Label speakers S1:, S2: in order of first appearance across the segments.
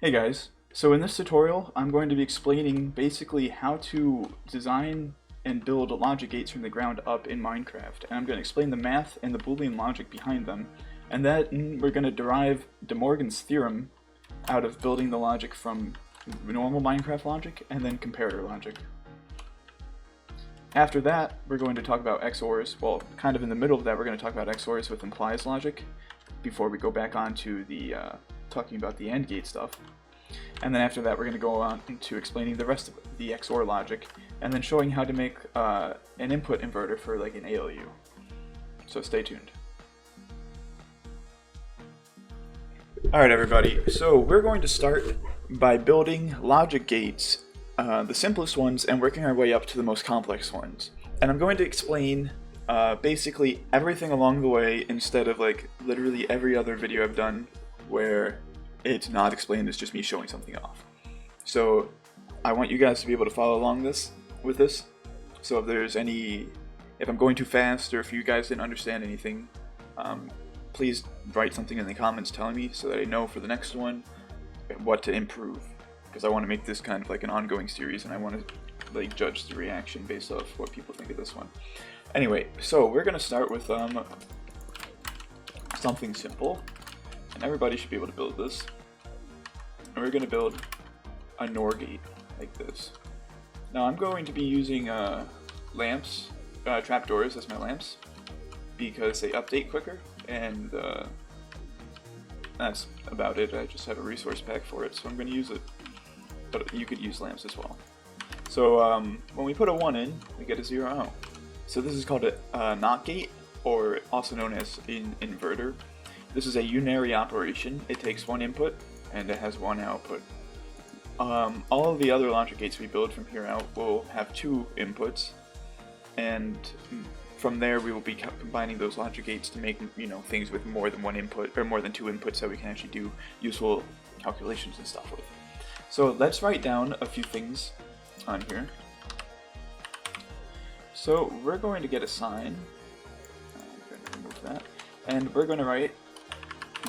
S1: Hey guys, so in this tutorial I'm going to be explaining basically how to design and build logic gates from the ground up in Minecraft, and I'm going to explain the math and the Boolean logic behind them, and then we're going to derive De Morgan's theorem out of building the logic from normal Minecraft logic and then comparator logic. After that we're going to talk about XORs. Well, kind of in the middle of that we're going to talk about XORs with implies logic before we go back on to the talking about the AND gate stuff. And then after that we're going to go on to explaining the rest of the XOR logic and then showing how to make an input inverter for like an ALU. So stay tuned. Alright everybody, so we're going to start by building logic gates, the simplest ones, and working our way up to the most complex ones. And I'm going to explain basically everything along the way instead of like literally every other video I've done where it's not explained, it's just me showing something off. So I want you guys to be able to follow along with this. So if I'm going too fast or if you guys didn't understand anything, please write something in the comments telling me so that I know for the next one what to improve. Because I want to make this kind of like an ongoing series and I want to like judge the reaction based off what people think of this one. Anyway, so we're going to start with something simple. And everybody should be able to build this. And we're going to build a NOR gate like this. Now I'm going to be using lamps, trapdoors as my lamps, because they update quicker, and that's about it. I just have a resource pack for it, so I'm going to use it. But you could use lamps as well. So when we put a 1 in, we get a 0 out. So this is called a NOT gate, or also known as an inverter. This is a unary operation. It takes 1 input and it has 1 output. All of the other logic gates we build from here out will have 2 inputs, and from there we will be combining those logic gates to make things with more than 1 input or more than 2 inputs that we can actually do useful calculations and stuff with. So let's write down a few things on here. So we're going to get a sign. I'm going to remove that, and we're going to write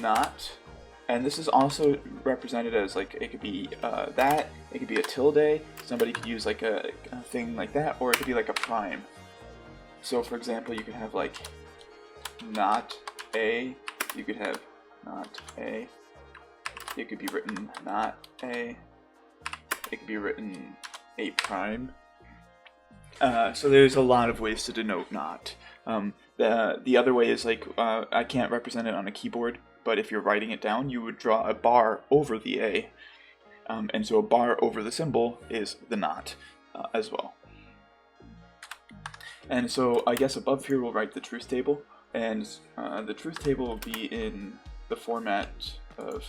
S1: NOT, and this is also represented as like it could be that, it could be a tilde, somebody could use like a thing like that, or it could be like a prime. So for example, you could have like NOT A, you could have NOT A, it could be written NOT A, it could be written A prime. So there's a lot of ways to denote NOT. The other way is like I can't represent it on a keyboard, but if you're writing it down, you would draw a bar over the A, and so a bar over the symbol is the NOT as well. And so I guess above here we'll write the truth table, and the truth table will be in the format of,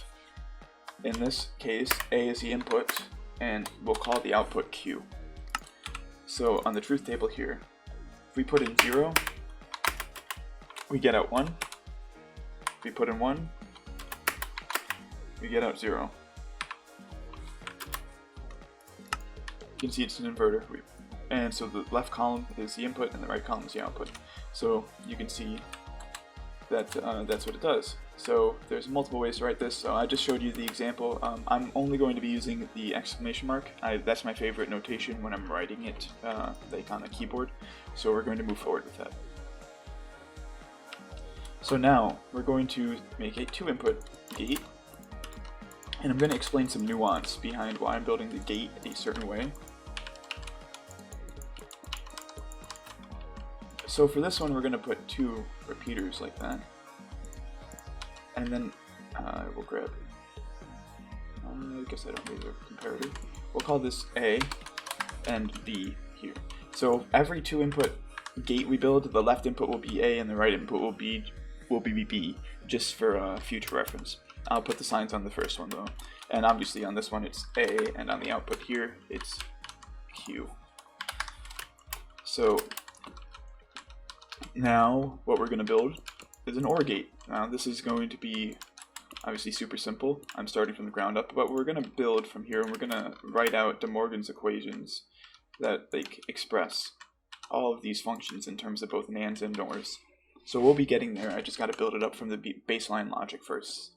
S1: in this case, A is the input, and we'll call the output Q. So on the truth table here, if we put in 0, we get out 1. If we put in 1, we get out 0. You can see it's an inverter. And so the left column is the input and the right column is the output. So you can see that that's what it does. So there's multiple ways to write this. So I just showed you the example. I'm only going to be using the exclamation mark. That's my favorite notation when I'm writing it like on a keyboard. So we're going to move forward with that. So now we're going to make a 2-input gate, and I'm going to explain some nuance behind why I'm building the gate a certain way. So for this one we're going to put 2 repeaters like that, and then we'll grab, I guess I don't need a comparator, we'll call this A and B here. So every 2-input gate we build, the left input will be A and the right input will be B, just for future reference. I'll put the signs on the first one though, and obviously on this one it's A, and on the output here it's Q. So now what we're going to build is an OR gate. Now this is going to be obviously super simple. I'm starting from the ground up, but we're going to build from here, and we're going to write out De Morgan's equations that like express all of these functions in terms of both NANDs and NORs. So we'll be getting there. I just got to build it up from the baseline logic first.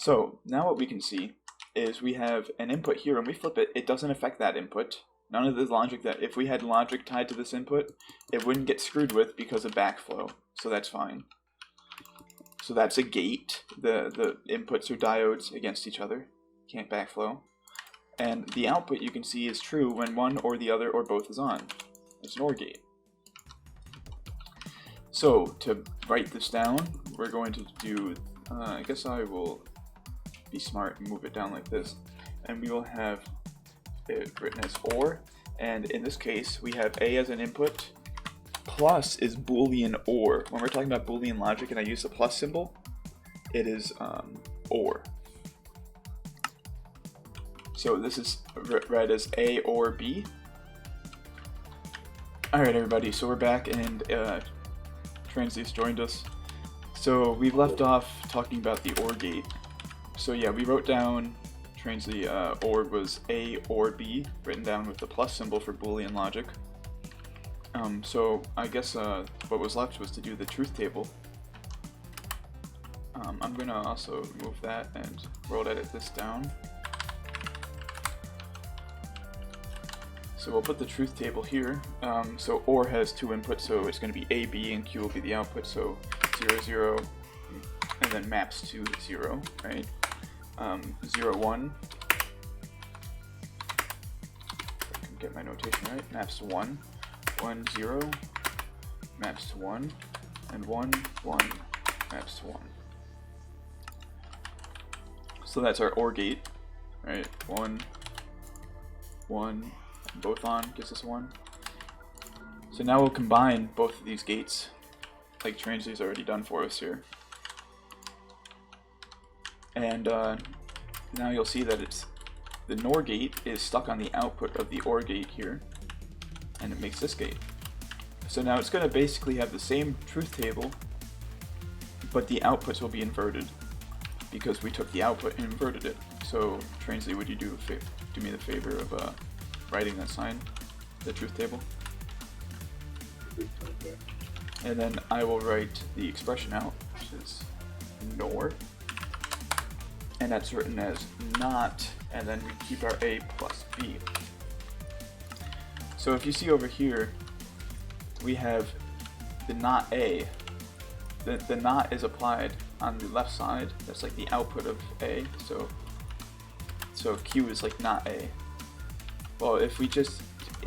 S1: So now what we can see is we have an input here, and we flip it, it doesn't affect that input. None of the logic that, if we had logic tied to this input, it wouldn't get screwed with because of backflow, so that's fine. So that's a gate. The inputs are diodes against each other, can't backflow. And the output you can see is true when one or the other or both is on. It's an OR gate. So to write this down, we're going to do, I guess I will be smart and move it down like this. And we will have it written as OR. And in this case, we have A as an input, plus is Boolean OR. When we're talking about Boolean logic and I use the plus symbol, it is OR. So this is read as A or B. Alright everybody, so we're back and Translease joined us. So we've left off talking about the OR gate. So yeah, we wrote down Translease OR was A or B, written down with the plus symbol for Boolean logic. So I guess what was left was to do the truth table. I'm gonna also move that and roll edit this down. So we'll put the truth table here. So OR has two inputs, so it's going to be A, B, and Q will be the output. So 0, 0, and then maps to 0, right? 0, 1. If I can get my notation right. Maps to 1. 1, 0. Maps to 1. And 1, 1. Maps to 1. So that's our OR gate, right? 1, 1. Both on gives us 1. So now we'll combine both of these gates, like Translease already done for us here. And now you'll see that it's the NOR gate is stuck on the output of the OR gate here, and it makes this gate. So now it's going to basically have the same truth table, but the outputs will be inverted because we took the output and inverted it. So Translease, would you do me the favor of writing that sign, the truth table? And then I will write the expression out, which is NOR, and that's written as not, and then we keep our A plus B. So if you see over here, we have the not A. The not is applied on the left side. That's like the output of A. So Q is like not A. Well, if we just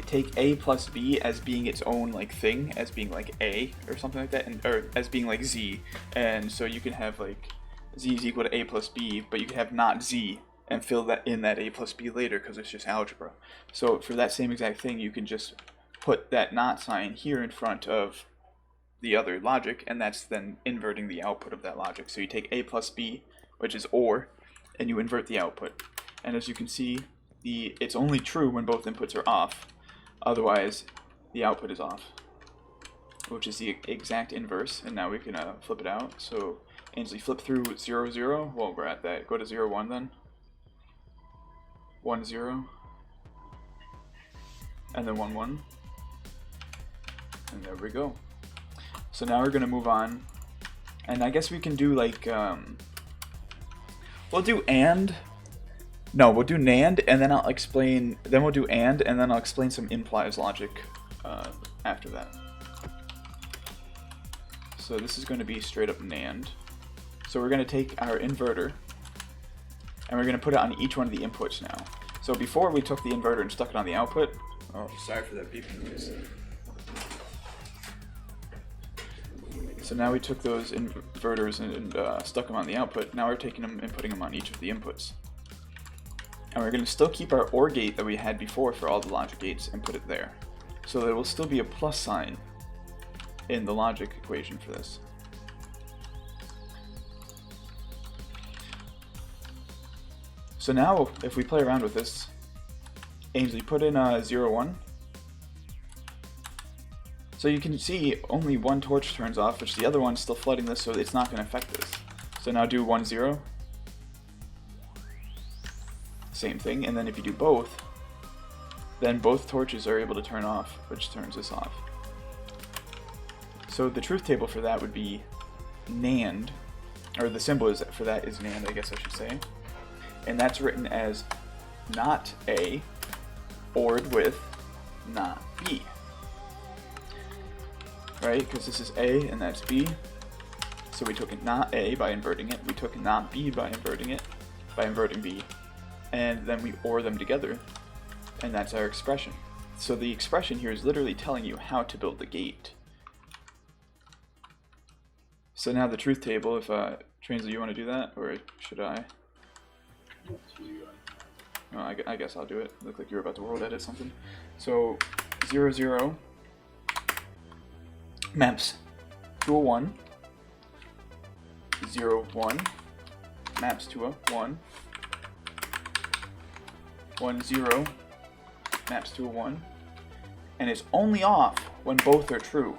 S1: take A plus B as being its own like thing, as being like A or something like that, or as being like Z, and so you can have like Z is equal to A plus B, but you can have not Z and fill that in that A plus B later because it's just algebra. So for that same exact thing, you can just put that not sign here in front of the other logic, and that's then inverting the output of that logic. So you take A plus B, which is OR, and you invert the output. And as you can see, it's only true when both inputs are off, otherwise the output is off, which is the exact inverse. And now we can flip it out. So Ainsley, flip through 0, 0. Well, we're at that. Go to 0, 1 then. 1, 0. And then 1, 1. And there we go. So now we're going to move on. And I guess we can do like, we'll do AND. No, we'll do NAND, and then I'll explain, then we'll do AND, and then I'll explain some implies logic after that. So this is going to be straight up NAND. So we're going to take our inverter, and we're going to put it on each one of the inputs now. So before we took the inverter and stuck it on the output, oh, sorry for that beeping noise. So now we took those inverters and stuck them on the output. Now we're taking them and putting them on each of the inputs. And we're going to still keep our OR gate that we had before for all the logic gates and put it there. So there will still be a plus sign in the logic equation for this. So now, if we play around with this, Ainsley, put in 0, 1. So you can see only one torch turns off, which the other one's still flooding this, so it's not going to affect this. So now do 1, 0. Same thing, and then if you do both, then both torches are able to turn off, which turns this off. So the truth table for that would be NAND, or the symbol for that is NAND, I guess I should say. and that's written as not A ORed with not B. Right? Because this is A and that's B. So we took it not A by inverting it. We took not B by inverting it, by inverting B. And then we OR them together. And that's our expression. So the expression here is literally telling you how to build the gate. So now the truth table, if Translate, you want to do that? Or should I? Oh, I guess I'll do it. Looked like you were about to world edit something. So 0, 0 maps to a 1. 0, 1 maps to a 1. 1, 0 maps to a 1. And it's only off when both are true.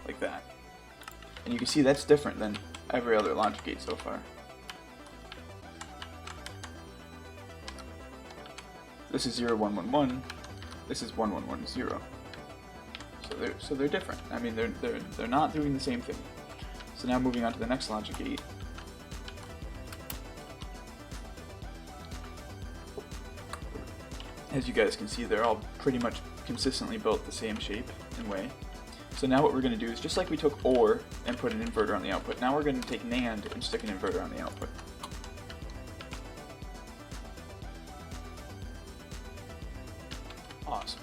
S1: Like that. And you can see that's different than every other logic gate so far. This is 0, 1, 1, 1. This is 1, 1, 1, 0. So they're different. I mean, they're not doing the same thing. So now moving on to the next logic gate. As you guys can see, they're all pretty much consistently built the same shape and way. So now what we're going to do is, just like we took OR and put an inverter on the output, now we're going to take NAND and stick an inverter on the output. Awesome.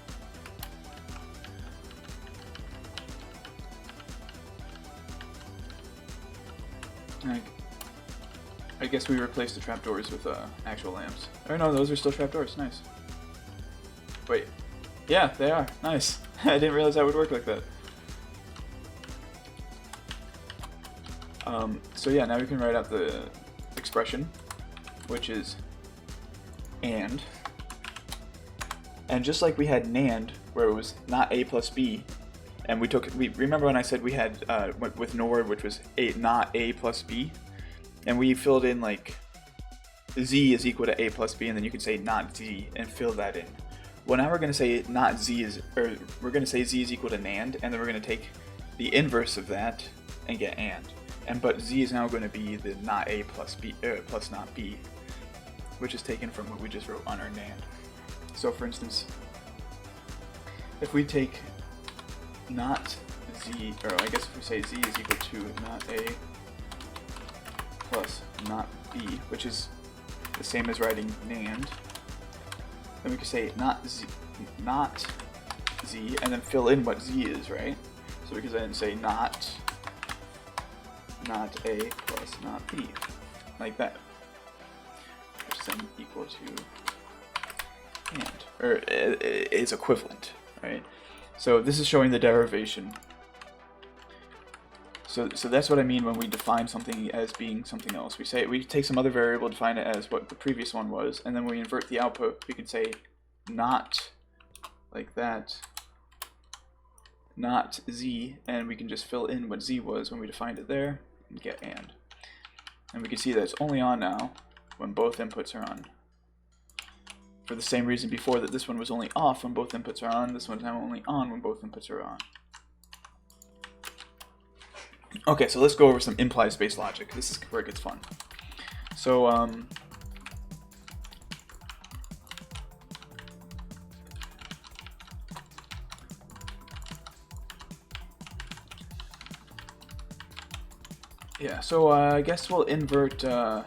S1: I guess we replaced the trapdoors with actual lamps. Oh no, those are still trapdoors. Nice. Wait. Yeah, they are. Nice. I didn't realize that would work like that. So yeah, now we can write out the expression, which is and just like we had NAND, where it was not A plus B, and we remember when I said we had with NOR, which was not A plus B, and we filled in like Z is equal to A plus B, and then you can say not Z and fill that in. Well, now we're going to say not Z is, or we're going to say Z is equal to NAND, and then we're going to take the inverse of that and get but Z is now going to be the not A plus B plus not B, which is taken from what we just wrote on our NAND. So for instance, if we take not Z, or I guess if we say Z is equal to not A plus not B, which is the same as writing NAND, then we can say not Z, and then fill in what Z is, right? So we can then say not A plus not B, like that, which is then equal to or is equivalent, right? So this is showing the derivation. So that's what I mean when we define something as being something else. We take some other variable, define it as what the previous one was, and then when we invert the output, we can say not like that, not Z, and we can just fill in what Z was when we defined it there and get and we can see that it's only on now when both inputs are on. For the same reason before, that this one was only off when both inputs are on, this one's now only on when both inputs are on. Okay, so let's go over some implies-based logic. This is where it gets fun. So, yeah, so I guess we'll invert, so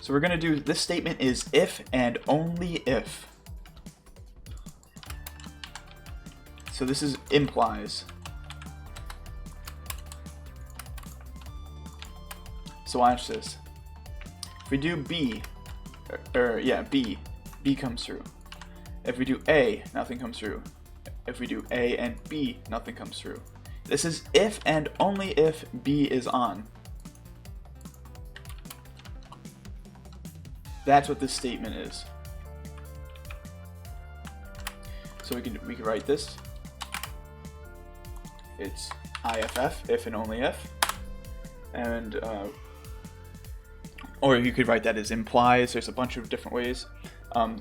S1: we're going to do, this statement is if and only if. So this is implies. So watch this. If we do B, B comes through. If we do A, nothing comes through. If we do A and B, nothing comes through. This is if and only if B is on. That's what this statement is. So we can write this. It's IFF, if and only if, and or you could write that as implies. There's a bunch of different ways.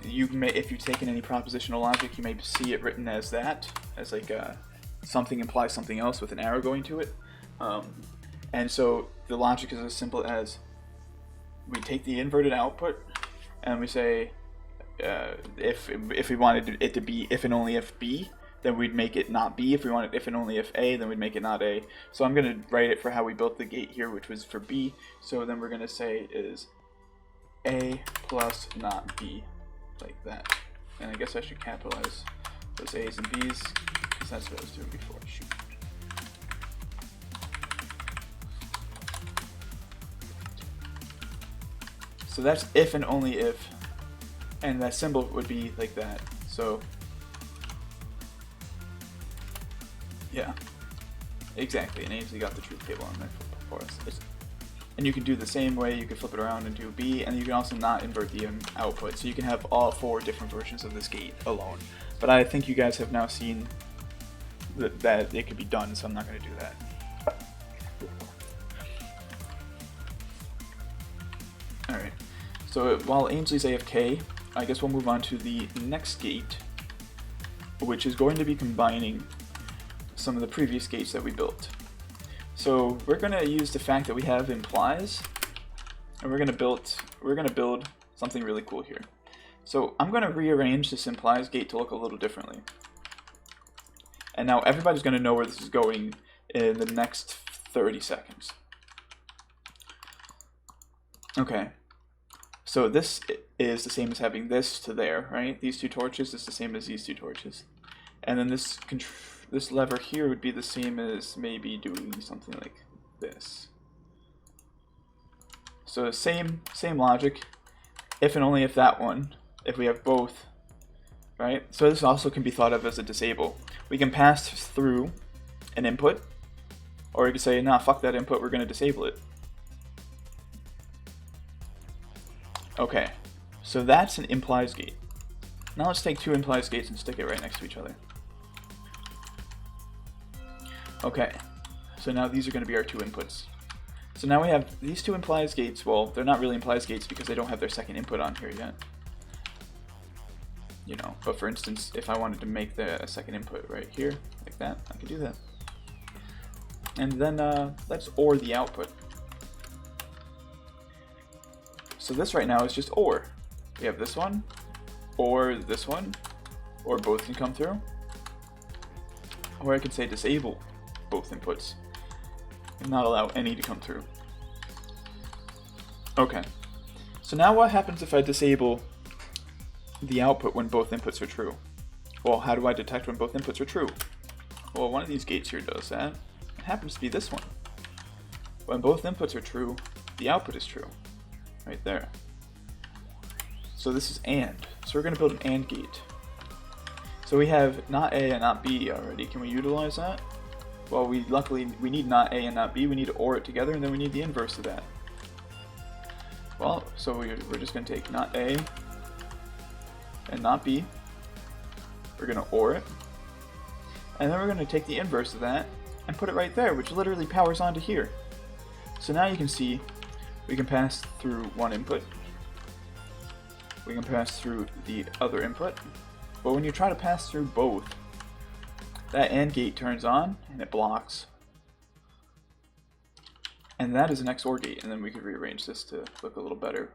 S1: You may, if you've taken any propositional logic, you may see it written as that, as like something implies something else with an arrow going to it. And so the logic is as simple as we take the inverted output and we say if we wanted it to be if and only if B, then we'd make it not B. If we wanted if and only if A, then we'd make it not A. So I'm going to write it for how we built the gate here, which was for B. So then we're going to say is A plus not B, like that. And I guess I should capitalize those A's and B's, because that's what I was doing before. Shoot. So that's if and only if, and that symbol would be like that. So yeah, exactly, and Ainsley got the truth table on there for us. And you can do the same way, you can flip it around and do B, and you can also not invert the output, so you can have all 4 different versions of this gate alone. But I think you guys have now seen that it could be done, so I'm not going to do that. Alright, so while Ainsley's AFK, I guess we'll move on to the next gate, which is going to be combining some of the previous gates that we built. So we're going to use the fact that we have implies, and we're going to build something really cool here. So I'm going to rearrange this implies gate to look a little differently. And now everybody's going to know where this is going in the next 30 seconds. Okay. So this is the same as having this to there, right? These 2 torches is the same as these 2 torches. And then this lever here would be the same as maybe doing something like this. So same logic, if and only if that one, if we have both, right? So this also can be thought of as a disable. We can pass through an input, or we can say, nah, fuck that input, we're going to disable it. Okay, so that's an implies gate. Now let's take 2 implies gates and stick it right next to each other. Okay, so now these are going to be our 2 inputs. So now we have these 2 implies gates. Well, they're not really implies gates because they don't have their second input on here yet. You know, but for instance, if I wanted to make the second input right here, like that, I could do that. And then let's OR the output. So this right now is just OR. We have this one, or this one, or both can come through. Or I could say disable both inputs and not allow any to come through. Okay, so now what happens if I disable the output when both inputs are true? Well, how do I detect when both inputs are true? Well, one of these gates here does that. It happens to be this one. When both inputs are true, the output is true. Right there. So this is AND. So we're going to build an AND gate. So we have not A and not B already. Can we utilize that? Well, luckily we need not A and not B. We need to OR it together, and then we need the inverse of that. Well, so we're just going to take not A and not B. We're going to OR it. And then we're going to take the inverse of that and put it right there, which literally powers onto here. So now you can see we can pass through one input. We can pass through the other input. But when you try to pass through both, that AND gate turns on and it blocks. And that is an XOR gate, and then we could rearrange this to look a little better.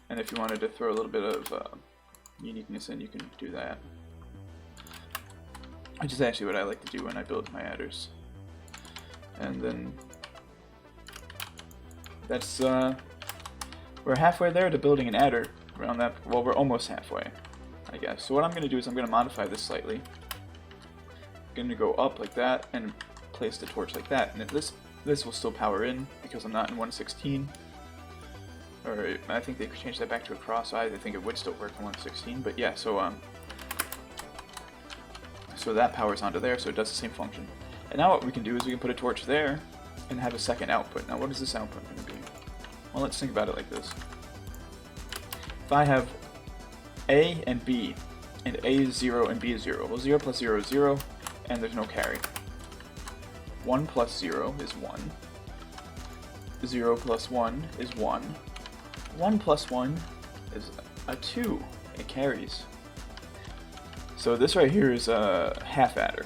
S1: And if you wanted to throw a little bit of uniqueness in, you can do that. Which is actually what I like to do when I build my adders. And then that's we're halfway there to building an adder around that. Well, we're almost halfway, I guess. So what I'm going to do is I'm going to modify this slightly. I'm going to go up like that and place the torch like that, and this will still power in because I'm not in 116. Or I think they changed that back to a cross. I think it would still work in 116, but yeah. So so that powers onto there, so it does the same function. And now what we can do is we can put a torch there and have a second output. Now what is this output going to be? Well, let's think about it like this. If I have A and B, and A is 0 and B is 0, well 0 plus 0 is 0, and there's no carry. 1 plus 0 is 1. 0 plus 1 is 1. 1 plus 1 is a 2. It carries. So this right here is a half adder.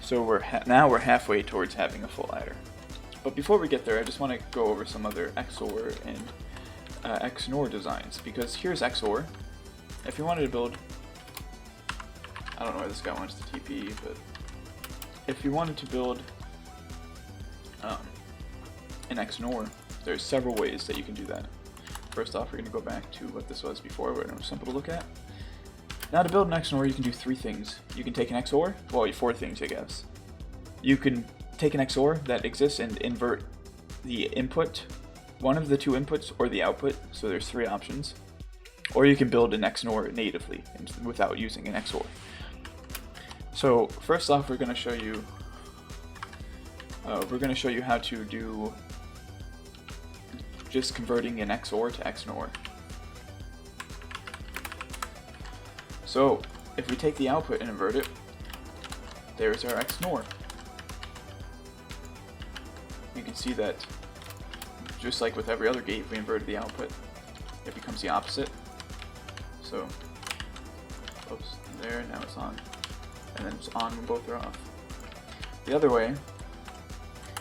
S1: So now we're halfway towards having a full adder. But before we get there, I just want to go over some other XOR and XNOR designs, because here's XOR. If you wanted to build, I don't know where this guy wants to TP, but if you wanted to build an XNOR, there's several ways that you can do that. First off, we're going to go back to what this was before, where it was simple to look at. Now to build an XNOR, you can do three things. You can take an XOR, well, four things, I guess. You can take an XOR that exists and invert the input, one of the two inputs, or the output, so there's three options. Or you can build an XNOR natively without using an XOR. So first off, we're going to show you how to do just converting an XOR to XNOR. So if we take the output and invert it, there's our XNOR. You can see that just like with every other gate, if we inverted the output, it becomes the opposite. So, oops, there, now it's on. And then it's on when both are off. The other way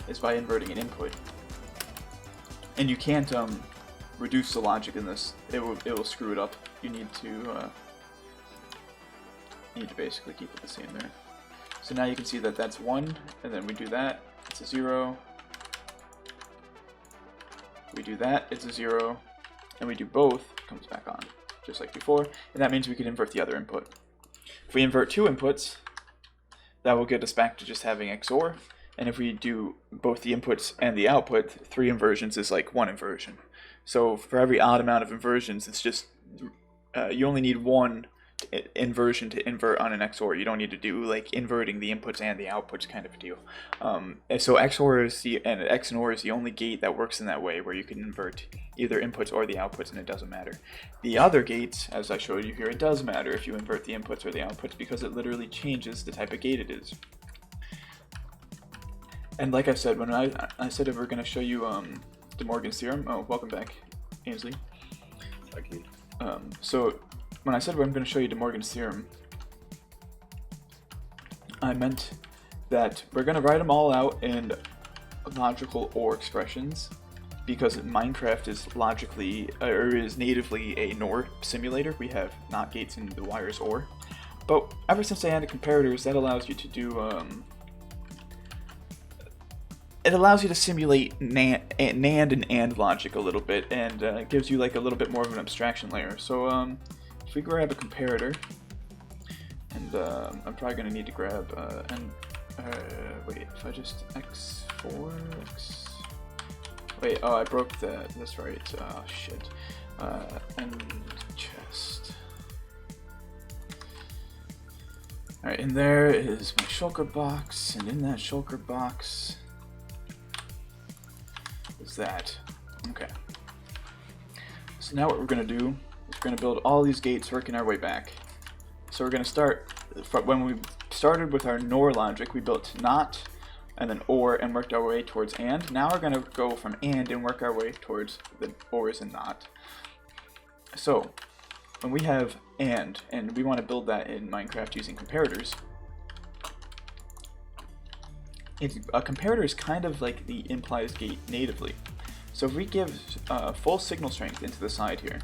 S1: is by inverting an input. And you can't reduce the logic in this. It will screw it up. You need to basically keep it the same there. So now you can see that that's 1, and then we do that, it's a 0. We do that, it's a 0, and we do both, it comes back on, just like before, and that means we can invert the other input. If we invert two inputs, that will get us back to just having XOR, and if we do both the inputs and the output, 3 inversions is like 1 inversion. So for every odd amount of inversions, it's just, you only need 1 inversion to invert on an XOR. You don't need to do like inverting the inputs and the outputs kind of deal. So XOR is and XNOR is the only gate that works in that way, where you can invert either inputs or the outputs and it doesn't matter. The other gates, as I showed you here, it does matter if you invert the inputs or the outputs, because it literally changes the type of gate it is. And like I said, when I said we're going to show you De Morgan's theorem. Oh, welcome back, Ainsley.
S2: Thank you.
S1: So when I said I'm going to show you De Morgan's theorem, I meant that we're going to write them all out in logical OR expressions, because Minecraft is logically, or is natively a NOR simulator. We have NOT gates in the wires OR. But ever since I added comparators, that allows you to do, it allows you to simulate NAND and AND logic a little bit, and gives you like a little bit more of an abstraction layer. So if we grab a comparator, and I'm probably going to need to grab, wait, if I just X4, wait, oh, I broke that's right, oh shit, and chest. Alright, and there is my shulker box, and in that shulker box is that. Okay. So now what we're going to do, we're going to build all these gates working our way back. So we're going to start, when we started with our NOR logic, we built NOT, and then OR, and worked our way towards AND. Now we're going to go from AND and work our way towards the ORs and NOT. So, when we have AND, and we want to build that in Minecraft using comparators, a comparator is kind of like the implies gate natively. So if we give full signal strength into the side here,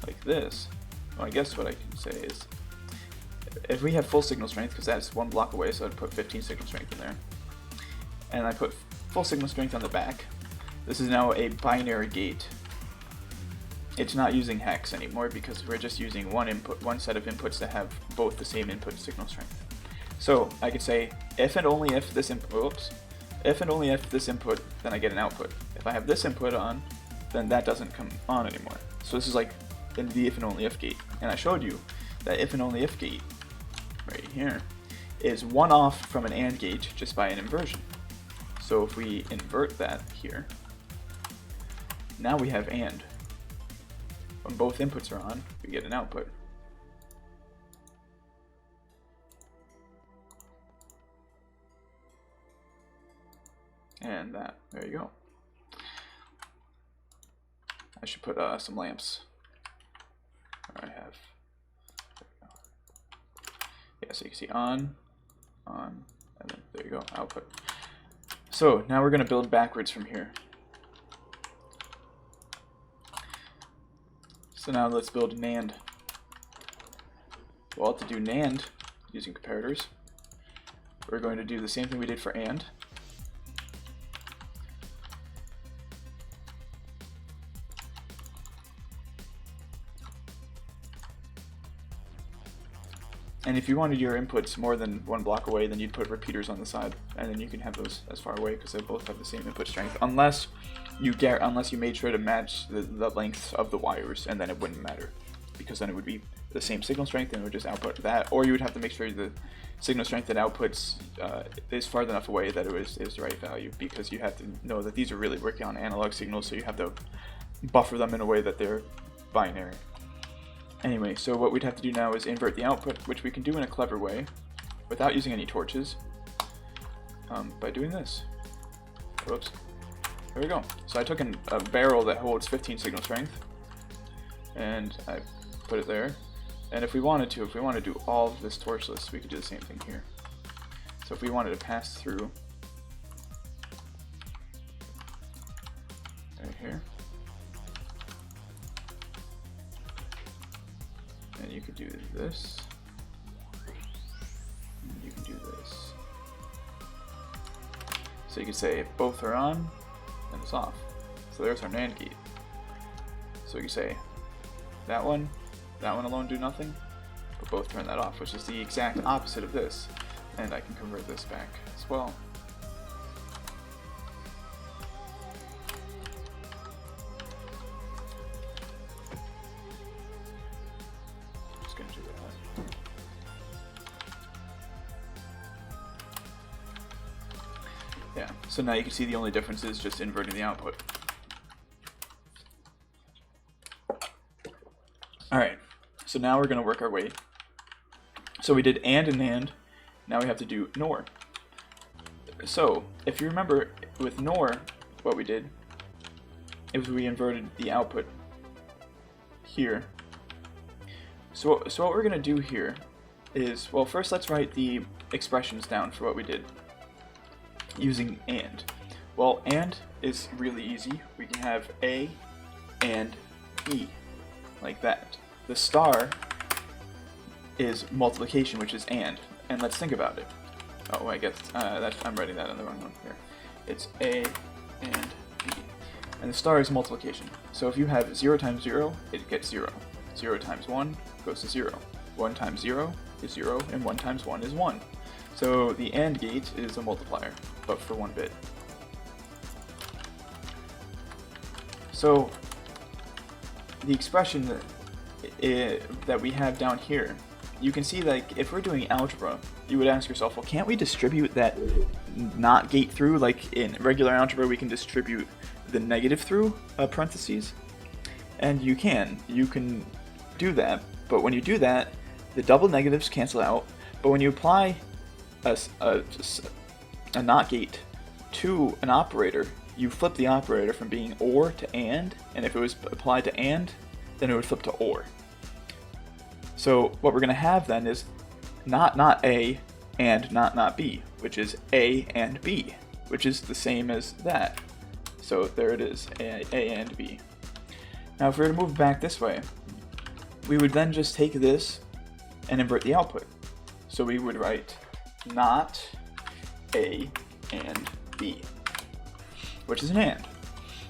S1: like this, well, I guess what I can say is, if we have full signal strength, because that's 1 block away, so I'd put 15 signal strength in there, and I put full signal strength on the back, this is now a binary gate. It's not using hex anymore, because we're just using one set of inputs that have both the same input signal strength. So I could say, if and only if this input, then I get an output. If I have this input on, then that doesn't come on anymore. So this is like in the if and only if gate. And I showed you that if and only if gate, right here, is 1 off from an AND gate just by an inversion. So if we invert that here, now we have AND. When both inputs are on, we get an output. And that, there you go. I should put some lamps. I have, yeah, so you can see on, and then there you go, output. So now we're going to build backwards from here. So now let's build NAND. Well, to do NAND using comparators, we're going to do the same thing we did for AND. And if you wanted your inputs more than one block away, then you'd put repeaters on the side, and then you can have those as far away because they both have the same input strength, unless you made sure to match the lengths of the wires, and then it wouldn't matter, because then it would be the same signal strength and it would just output that. Or you would have to make sure the signal strength that outputs is far enough away that it is the right value, because you have to know that these are really working on analog signals, so you have to buffer them in a way that they're binary. Anyway, so what we'd have to do now is invert the output, which we can do in a clever way, without using any torches, by doing this. Whoops. There we go. So I took a barrel that holds 15 signal strength, and I put it there. And if we wanted to do all of this torchless, we could do the same thing here. So if we wanted to pass through right here, and you could do this, and you can do this. So you could say if both are on, then it's off. So there's our NAND gate. So you say that one alone do nothing, but both turn that off, which is the exact opposite of this. And I can convert this back as well. Just gonna do that. Yeah, so now you can see the only difference is just inverting the output. Alright, so now we're going to work our way. So we did AND and NAND, now we have to do NOR. So, if you remember with NOR, what we did is we inverted the output here. So what we're going to do here is, well, first let's write the expressions down for what we did using AND. Well, AND is really easy. We can have A and E, like that. The star is multiplication, which is AND. And let's think about it. Oh, I guess I'm writing that on the wrong one here. It's A and B. And the star is multiplication. So if you have 0 times 0, it gets 0. 0 times 1 goes to 0. 1 times 0 is 0, and 1 times 1 is 1. So the AND gate is a multiplier, but for 1 bit. So the expression that we have down here, you can see that if we're doing algebra, you would ask yourself, well, can't we distribute that not gate through? Like in regular algebra, we can distribute the negative through parentheses. And you can do that, but when you do that, the double negatives cancel out. But when you apply a not gate to an operator, you flip the operator from being OR to AND, and if it was applied to AND, then it would flip to OR. So what we're going to have then is not A and not B, which is A and B, which is the same as that. So there it is, A and B. Now if we were to move back this way, we would then just take this and invert the output. So we would write not A and B, which is an AND.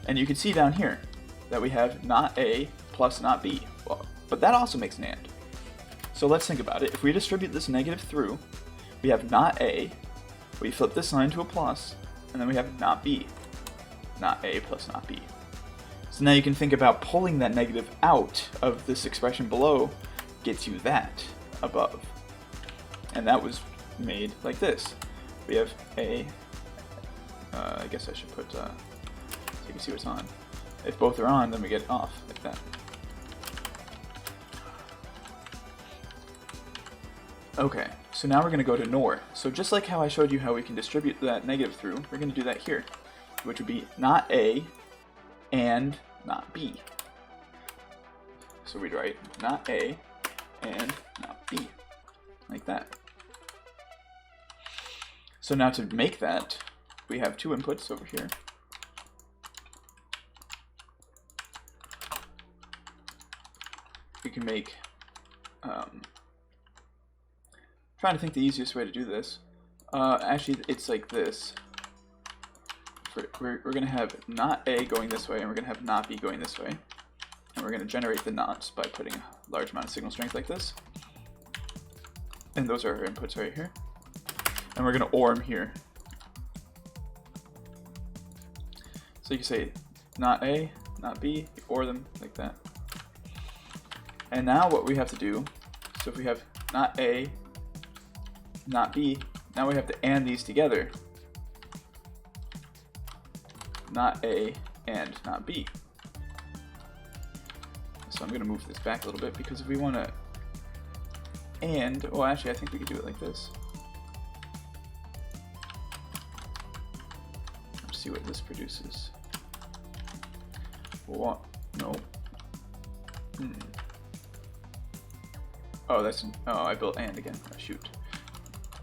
S1: And you can see down here that we have not A plus not B. Well, but that also makes an AND. So let's think about it. If we distribute this negative through, we have not A, we flip this line to a plus, and then we have not B. Not A plus not B. So now you can think about pulling that negative out of this expression below gets you that above. And that was made like this. We have A, I guess I should put, so you can see what's on. If both are on, then we get it off, like that. Okay, so now we're going to go to NOR. So just like how I showed you how we can distribute that negative through, we're going to do that here, which would be not A and not B. So we'd write not A and not B, like that. So now to make that, we have two inputs over here. We can make, trying to think the easiest way to do this. Actually, it's like this. We're going to have not A going this way, and we're going to have not B going this way. And we're going to generate the nots by putting a large amount of signal strength like this. And those are our inputs right here. And we're going to OR them here. So you can say not A, not B, you OR them like that. And now what we have to do, so if we have not A, not B, now we have to AND these together. Not A and not B. So I'm going to move this back a little bit, because if we want to AND, well actually I think we could do it like this. Let's see what this produces. What? No. Oh, that's, oh, I built AND again. Oh, shoot.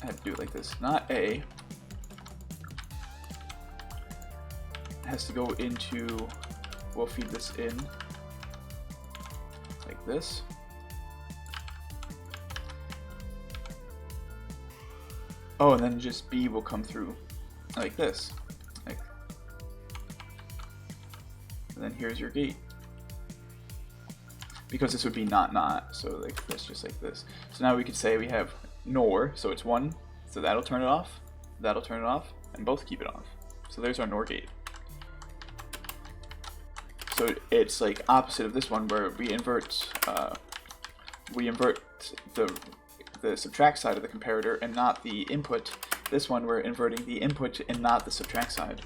S1: I had to do it like this. Not A has to go into, we'll feed this in like this. Oh, and then just B will come through like this. Like, and then here's your gate. Because this would be not, so like this, just like this. So now we could say we have NOR, so it's 1, so that'll turn it off, and both keep it off. So there's our NOR gate. So it's like opposite of this one, where we invert the subtract side of the comparator and not the input. This one we're inverting the input and not the subtract side.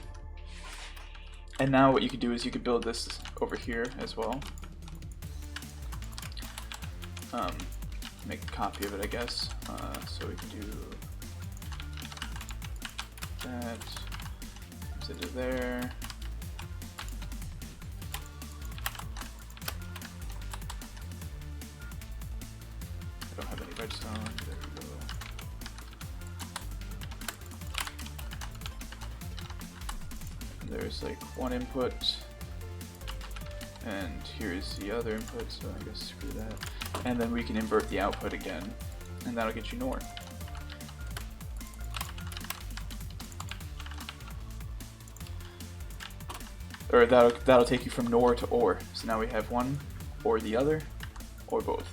S1: And now what you could do is you could build this over here as well. Make a copy of it, I guess. So we can do that. Set it there. I don't have any redstone. There we go. And there's like one input, and here's the other input. So I guess screw that. And then we can invert the output again, and that'll get you NOR. Or that'll take you from NOR to OR. So now we have one, or the other, or both.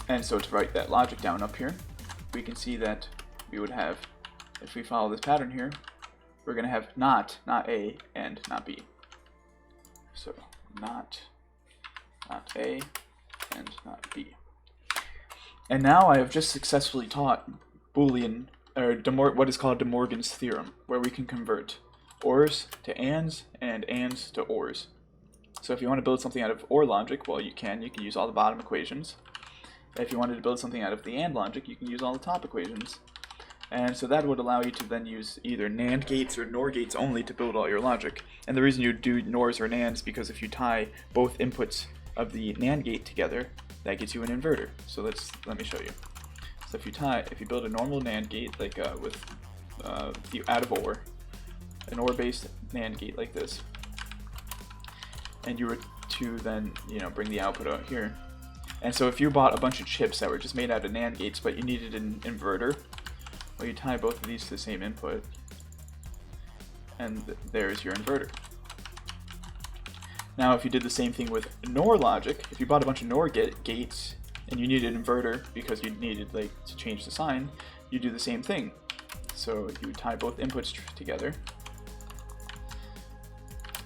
S1: And so to write that logic down up here, we can see that we would have, if we follow this pattern here, we're going to have not A, and not B. So not A, and not B. And now I have just successfully taught Boolean, or what is called De Morgan's theorem, where we can convert ORs to ANDs and ANDs to ORs. So if you want to build something out of OR logic, well, you can use all the bottom equations. If you wanted to build something out of the AND logic, you can use all the top equations. And so that would allow you to then use either NAND gates or NOR gates only to build all your logic. And the reason you do NORs or NANDs is because if you tie both inputs of the NAND gate together, that gets you an inverter. So let me show you. So if you build a normal NAND gate, like with out of OR, an OR-based NAND gate like this, and you were to then bring the output out here. And so if you bought a bunch of chips that were just made out of NAND gates, but you needed an inverter, well, you tie both of these to the same input, and there's your inverter. Now if you did the same thing with NOR logic, if you bought a bunch of NOR gates and you needed an inverter because you needed to change the sign, you do the same thing. So you would tie both inputs together,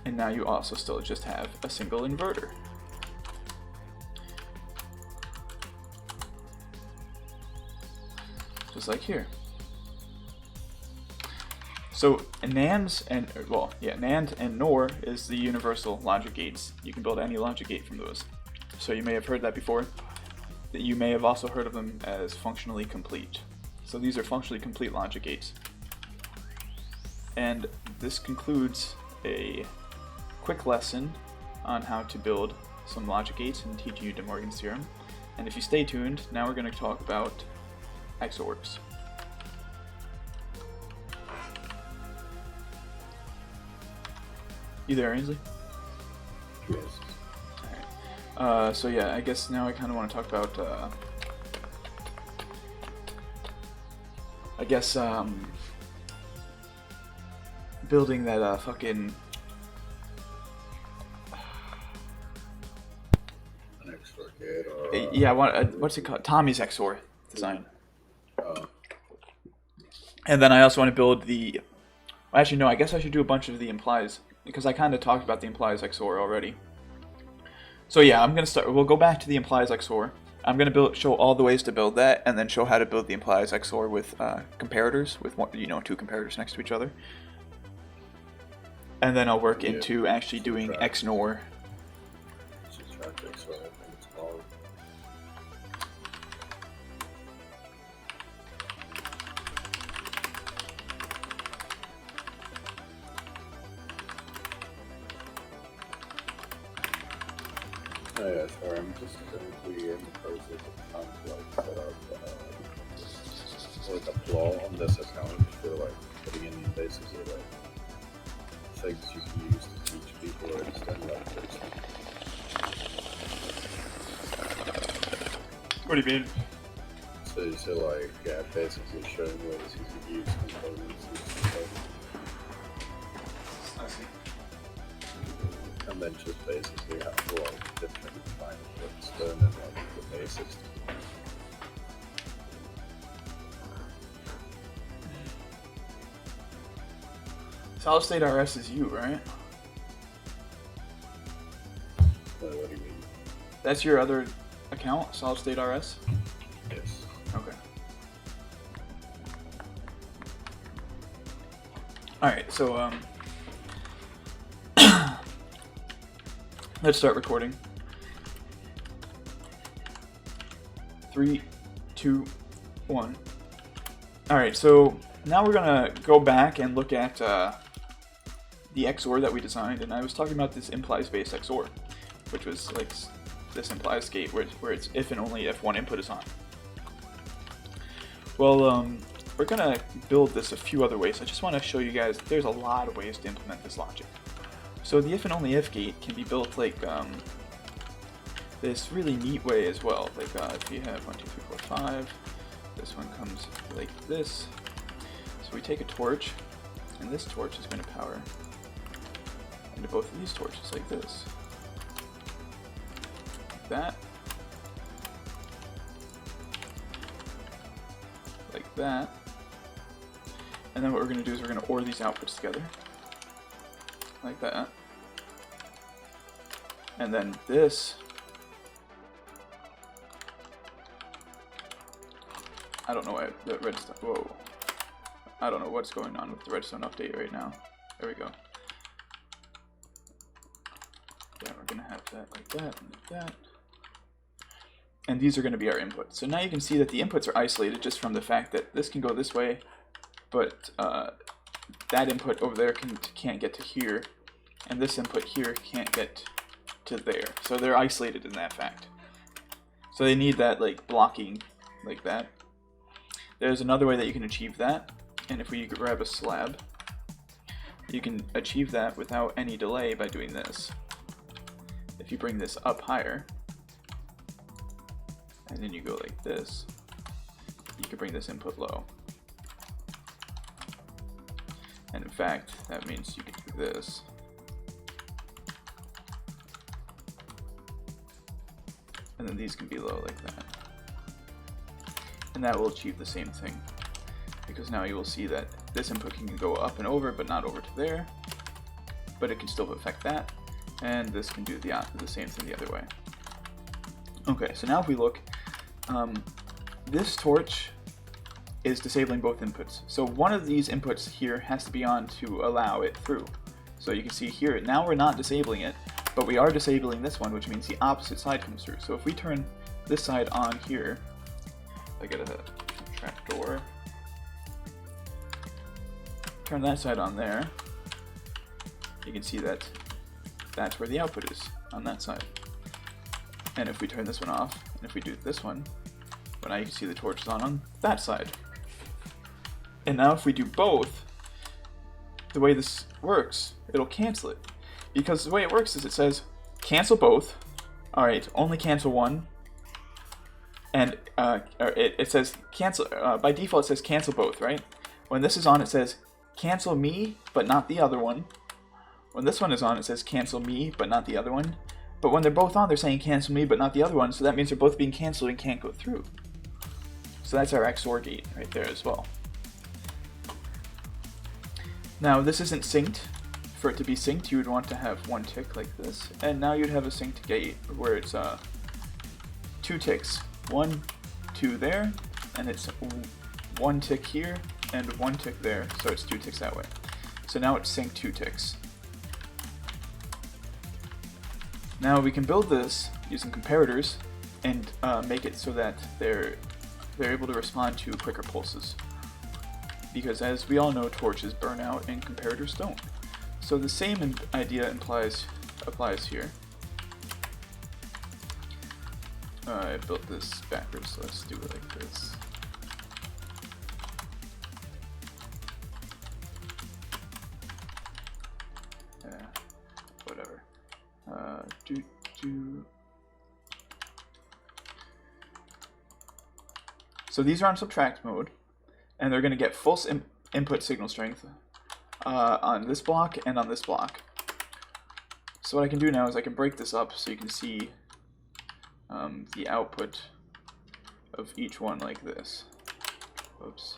S1: and now you also still just have a single inverter. Just like here. So NAND and NOR is the universal logic gates. You can build any logic gate from those. So you may have heard that before. You may have also heard of them as functionally complete. So these are functionally complete logic gates. And this concludes a quick lesson on how to build some logic gates and teach you De Morgan's theorem. And if you stay tuned, now we're going to talk about XORs. You there, Ainsley?
S2: Yes.
S1: Alright. So yeah, I guess now I kind of want to talk about, I guess, building that, fucking...
S2: An XOR gate or...
S1: yeah, what's it called? Tommy's XOR design. And then I also want to build the... Actually, no, I guess I should do a bunch of the implies, because I kind of talked about the implies XOR already. So yeah, I'm going to start... We'll go back to the implies XOR. I'm going to show all the ways to build that, and then show how to build the implies XOR with comparators, with one, two comparators next to each other. And then I'll work into actually doing XNOR.
S2: Subtract XOR, I think it's called. Oh yeah, sorry, I'm just currently in the process of trying to like set up like a flaw on this account for like putting in basically like things you can use to teach people or extend like this.
S1: What do you mean?
S2: So like, yeah, basically showing ways you can use components and stuff.
S1: I see.
S2: And then just basically have like different kind of Redstone and like the basics.
S1: Solid State RS is you, right?
S2: What do you mean?
S1: That's your other account, Solid State RS?
S2: Yes.
S1: Okay. Alright, so, let's start recording. 3, 2, 1. Alright, so now we're gonna go back and look at the XOR that we designed, and I was talking about this implies-based XOR, which was like this implies gate where it's if and only if one input is on. Well, we're gonna build this a few other ways. I just want to show you guys there's a lot of ways to implement this logic. So the if and only if gate can be built like this really neat way as well. Like if you have 1, 2, 3, 4, 5, this one comes like this. So we take a torch, and this torch is going to power into both of these torches like this. Like that. Like that. And then what we're going to do is we're going to OR these outputs together. Like that. And then this, I don't know why the redstone, whoa. I don't know what's going on with the redstone update right now. There we go. Yeah, we're gonna have that like that and like that. And these are gonna be our inputs. So now you can see that the inputs are isolated just from the fact that this can go this way, but that input over there can't get to here, and this input here can't get to there. So they're isolated in that fact. So they need that like blocking like that. There's another way that you can achieve that, and if we grab a slab, you can achieve that without any delay by doing this. If you bring this up higher, and then you go like this, you can bring this input low. And in fact, that means you can do this. And then these can be low like that. And that will achieve the same thing. Because now you will see that this input can go up and over, but not over to there. But it can still affect that. And this can do the same thing the other way. Okay, so now if we look, this torch is disabling both inputs. So one of these inputs here has to be on to allow it through. So you can see here, now we're not disabling it, but we are disabling this one, which means the opposite side comes through. So if we turn this side on here, I get a trapdoor, turn that side on there, you can see that that's where the output is, on that side. And if we turn this one off, and if we do this one, well, now you can see the torch is on that side. And now if we do both, the way this works, it'll cancel it. because the way it works is it says cancel both. Alright, only cancel one. And it says cancel, by default it says cancel both, right? When this is on, it says cancel me, but not the other one. When this one is on, it says cancel me, but not the other one. But when they're both on, they're saying cancel me, but not the other one, so that means they're both being canceled and can't go through. So that's our XOR gate right there as well. Now, this isn't synced. For it to be synced, you would want to have one tick like this, and now you'd have a synced gate where it's 2 ticks. 1, 2 there, and it's 1 tick here, and 1 tick there, so it's 2 ticks that way. So now it's synced 2 ticks. Now we can build this using comparators and make it so that they're able to respond to quicker pulses. Because as we all know, torches burn out and comparators don't. So the same idea applies here. I built this backwards, so let's do it like this. Whatever. So these are on subtract mode, and they're going to get full input signal strength on this block and on this block. So what I can do now is I can break this up so you can see the output of each one like this. Oops.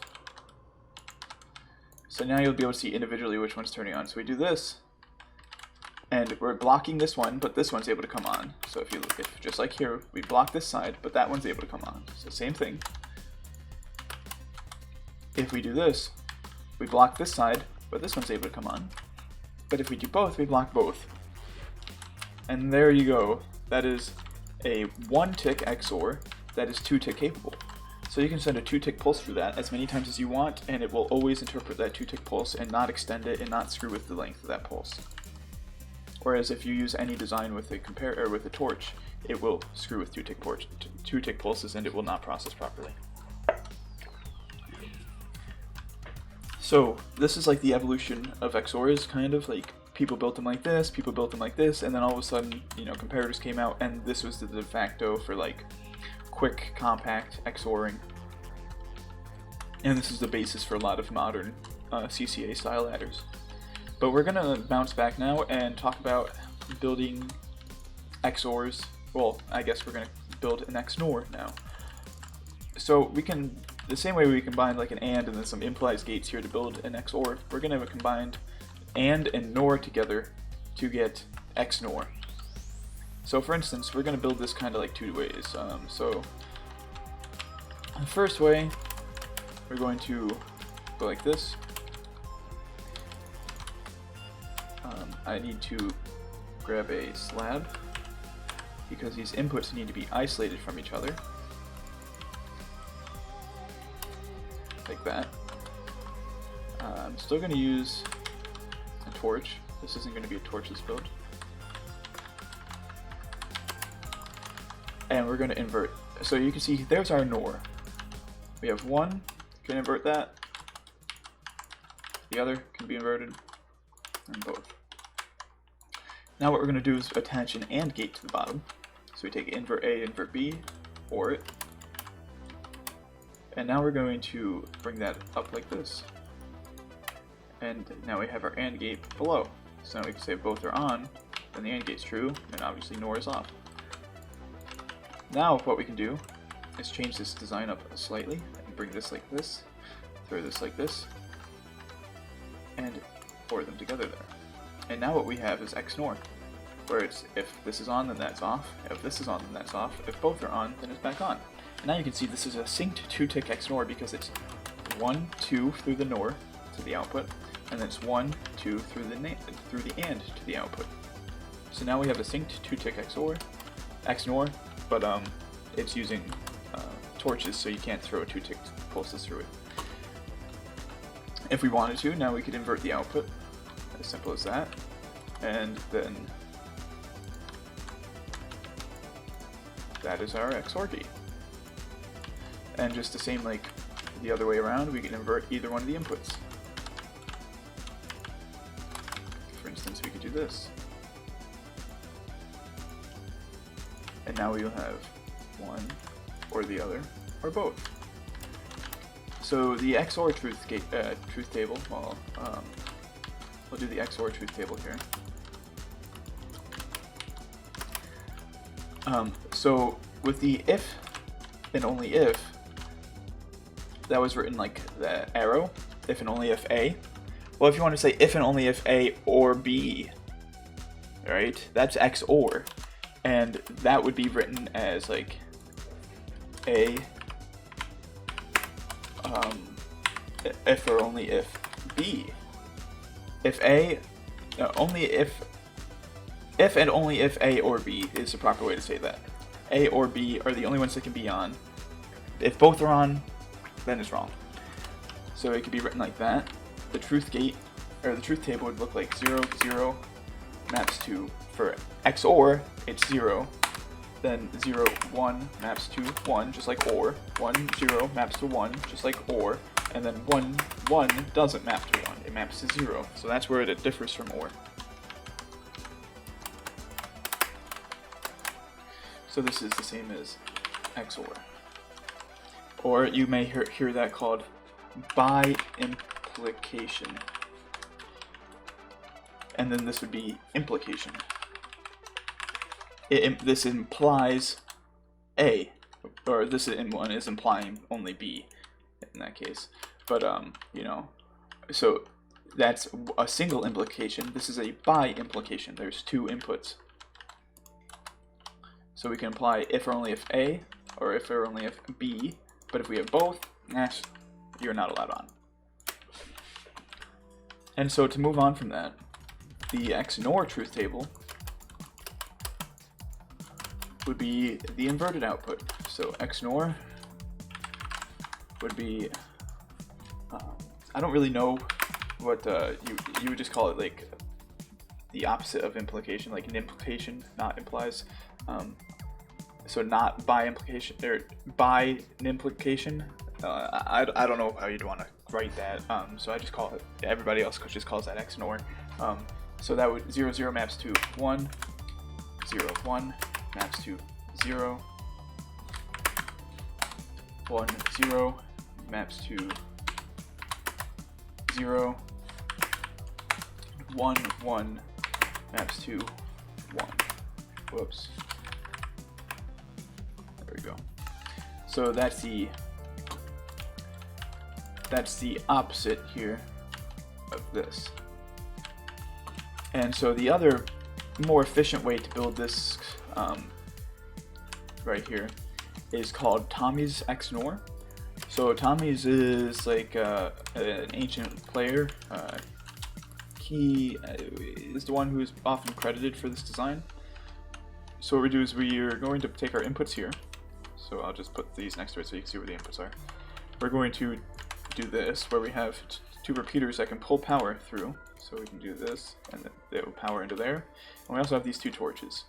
S1: So now you'll be able to see individually which one's turning on. So we do this, and we're blocking this one, but this one's able to come on. So if just like here, we block this side, but that one's able to come on. So same thing. If we do this, we block this side, but this one's able to come on. But if we do both, we block both. And there you go. That is a 1-tick XOR that is 2-tick capable. So you can send a 2-tick pulse through that as many times as you want, and it will always interpret that 2-tick pulse and not extend it and not screw with the length of that pulse. Whereas if you use any design with a torch, it will screw with 2-tick pulses and it will not process properly. So this is like the evolution of XORs, kind of like people built them like this, people built them like this, and then all of a sudden, you know, comparators came out, and this was the de facto for like quick, compact XORing. And this is the basis for a lot of modern CCA style adders. But we're gonna bounce back now and talk about building XORs. Well, I guess we're gonna build an XNOR now. So we can, the same way we combine like an AND and then some implies gates here to build an XOR, we're gonna have a combined AND and NOR together to get XNOR. So for instance, we're gonna build this kind of like 2 ways. So the first way, we're going to go like this. I need to grab a slab because these inputs need to be isolated from each other. Like that. I'm still going to use a torch. This isn't going to be a torchless build. And we're going to invert. So you can see there's our NOR. We have one, can invert that. The other can be inverted, and both. Now what we're going to do is attach an AND gate to the bottom. So we take invert A, invert B, OR it. And now we're going to bring that up like this. And now we have our AND gate below. So now we can say if both are on, then the AND gate's true, and obviously NOR is off. Now what we can do is change this design up slightly, and bring this like this, throw this like this, and OR them together there. And now what we have is XNOR, where it's if this is on, then that's off, if this is on, then that's off, if both are on, then it's back on. And now you can see this is a synced 2-tick XNOR because it's 1, 2 through the NOR to the output, and then it's 1, 2 through the AND to the output. So now we have a synced 2-tick XNOR, but it's using torches, so you can't throw 2-tick pulses through it. If we wanted to, now we could invert the output, as simple as that, and then that is our XOR gate. And just the same like the other way around, we can invert either one of the inputs. For instance, we could do this. And now we'll have one or the other or both. So the XOR truth table, well, we'll do the XOR truth table here. So with the if and only if, that was written like the arrow, if and only if A. Well, if you want to say if and only if A or B, right, that's XOR. And that would be written as like A, if or only if B. If A, only if and only if A or B is the proper way to say that. A or B are the only ones that can be on. If both are on, then it's wrong. So it could be written like that. The truth gate, or the truth table would look like 0, 0 maps to, for XOR, it's 0. Then 0, 1 maps to 1, just like OR. 1, 0 maps to 1, just like OR. And then 1, 1 doesn't map to 1, it maps to 0. So that's where it differs from OR. So this is the same as XOR. Or you may hear that called by implication. And then this would be implication. This implies A, or this one is implying only B in that case. But you know, so that's a single implication. This is a by implication. There's two inputs. So we can imply if or only if A, or if or only if B. But if we have both, you're not allowed on. And so to move on from that, the XNOR truth table would be the inverted output. So XNOR would be, I don't really know what you would just call it, like the opposite of implication, like an implication not implies. So not by implication, or by an implication. I don't know how you'd want to write that. So I just call it, everybody else just calls that XNOR. So that would 0, 0 maps to 1, 0, 1 maps to 0, 1, 0 maps to 0, 1, 1 maps to 1. Whoops. There we go. So that's the opposite here of this. And so the other more efficient way to build this right here is called Tommy's XNOR. So Tommy's is like an ancient player. He is the one who is often credited for this design. So what we do is we are going to take our inputs here. So I'll just put these next to it so you can see where the inputs are. We're going to do this, where we have two repeaters that can pull power through. So we can do this, and then it will power into there. And we also have these two torches.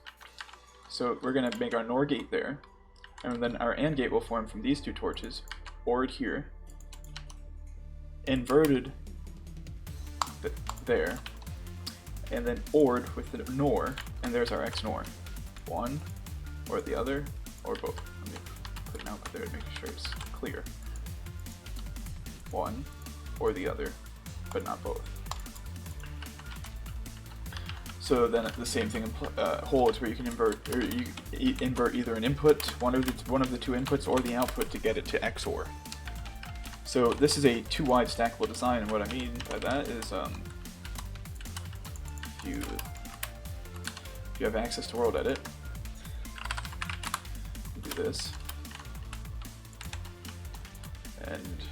S1: So we're going to make our NOR gate there, and then our AND gate will form from these two torches, ORed here, inverted there, and then ORed with the NOR, and there's our XNOR. One, or the other, or both. Let me put an output there to make sure it's clear. One, or the other, but not both. So then the same thing holds, where you can invert, or you invert either an input, one of the two inputs, or the output to get it to XOR. So this is a two-wide stackable design, and what I mean by that is, if you have access to World Edit, do this, and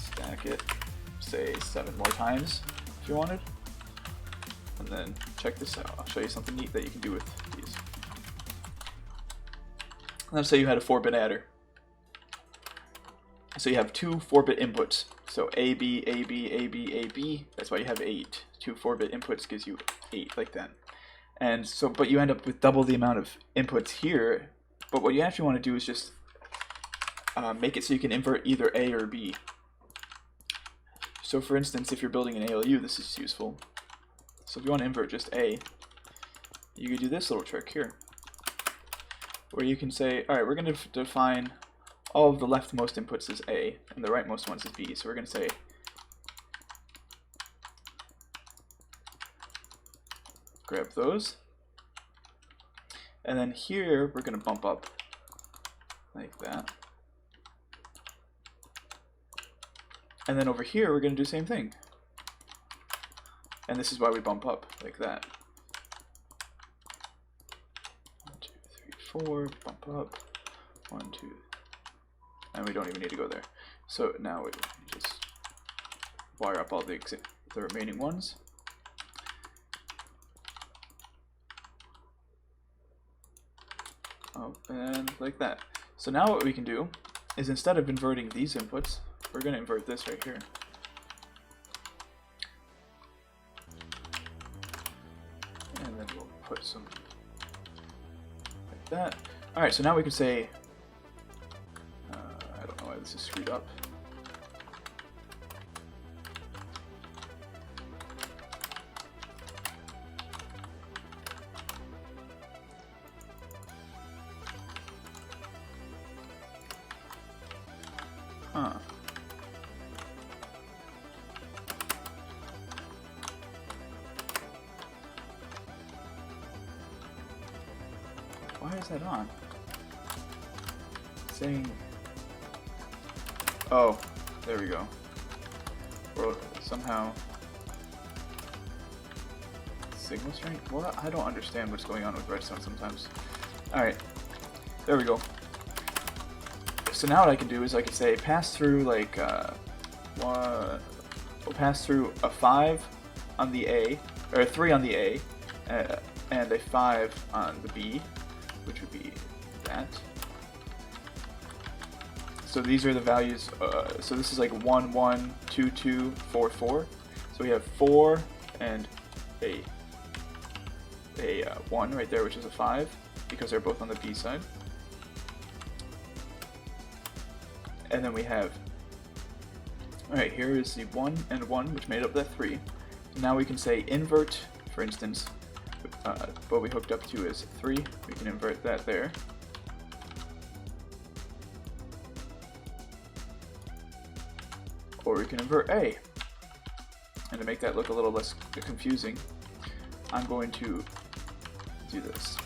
S1: stack it, say 7 more times if you wanted. And then check this out. I'll show you something neat that you can do with these. Let's say you had a 4-bit adder. So you have two 4-bit inputs. So A, B, A, B, A, B, A, B. That's why you have 8. Two 4-bit inputs gives you 8, like that. And so, but you end up with double the amount of inputs here. But what you actually want to do is just make it so you can invert either A or B. So for instance, if you're building an ALU, this is useful. So if you want to invert just A, you could do this little trick here. where you can say, all right, we're going to define all of the leftmost inputs as A, and the rightmost ones as B. So we're going to say grab those. And then here, we're going to bump up like that. And then over here, we're going to do the same thing. And this is why we bump up like that. 1, 2, 3, 4, bump up. 1, 2, and we don't even need to go there. So now we just wire up all the remaining ones. Oh, and like that. So now what we can do is, instead of inverting these inputs, we're going to invert this right here. And then we'll put some like that. Alright, so now we can say, I don't know why this is screwed up. Huh. Why is that on? It's saying... Oh, there we go. Or somehow... Signal strength? What? I don't understand what's going on with Redstone sometimes. Alright. There we go. So now what I can do is I can say pass through like we'll pass through a 5 on the A, or a 3 on the A, and a 5 on the B, which would be that. So these are the values. So this is like 1, 1, 2, 2, 4, 4. So we have 4 and a 1 right there, which is a 5, because they're both on the B side. And then we have, alright, here is the 1 and 1, which made up that 3. Now we can say invert, for instance, what we hooked up to is 3. We can invert that there. Or we can invert A. And to make that look a little less confusing, I'm going to do this.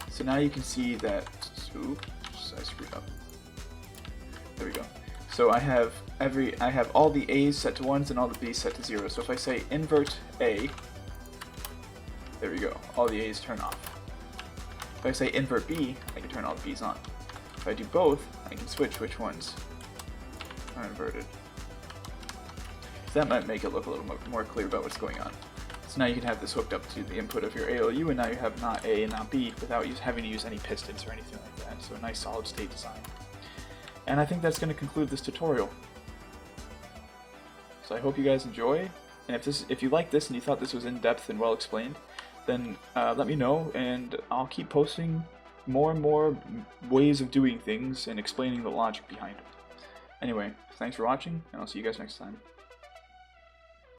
S1: So now you can see that, oops, I screwed up. There we go. So I have all the A's set to 1s and all the B's set to 0. So if I say invert A, there we go. All the A's turn off. If I say invert B, I can turn all the B's on. If I do both, I can switch which ones are inverted. So that might make it look a little more clear about what's going on. So now you can have this hooked up to the input of your ALU, and now you have not A and not B without having to use any pistons or anything like that. So a nice solid state design. And I think that's going to conclude this tutorial. So I hope you guys enjoy, and if you like this and you thought this was in-depth and well explained, then let me know, and I'll keep posting more and more ways of doing things and explaining the logic behind it. Anyway, thanks for watching, and I'll see you guys next time.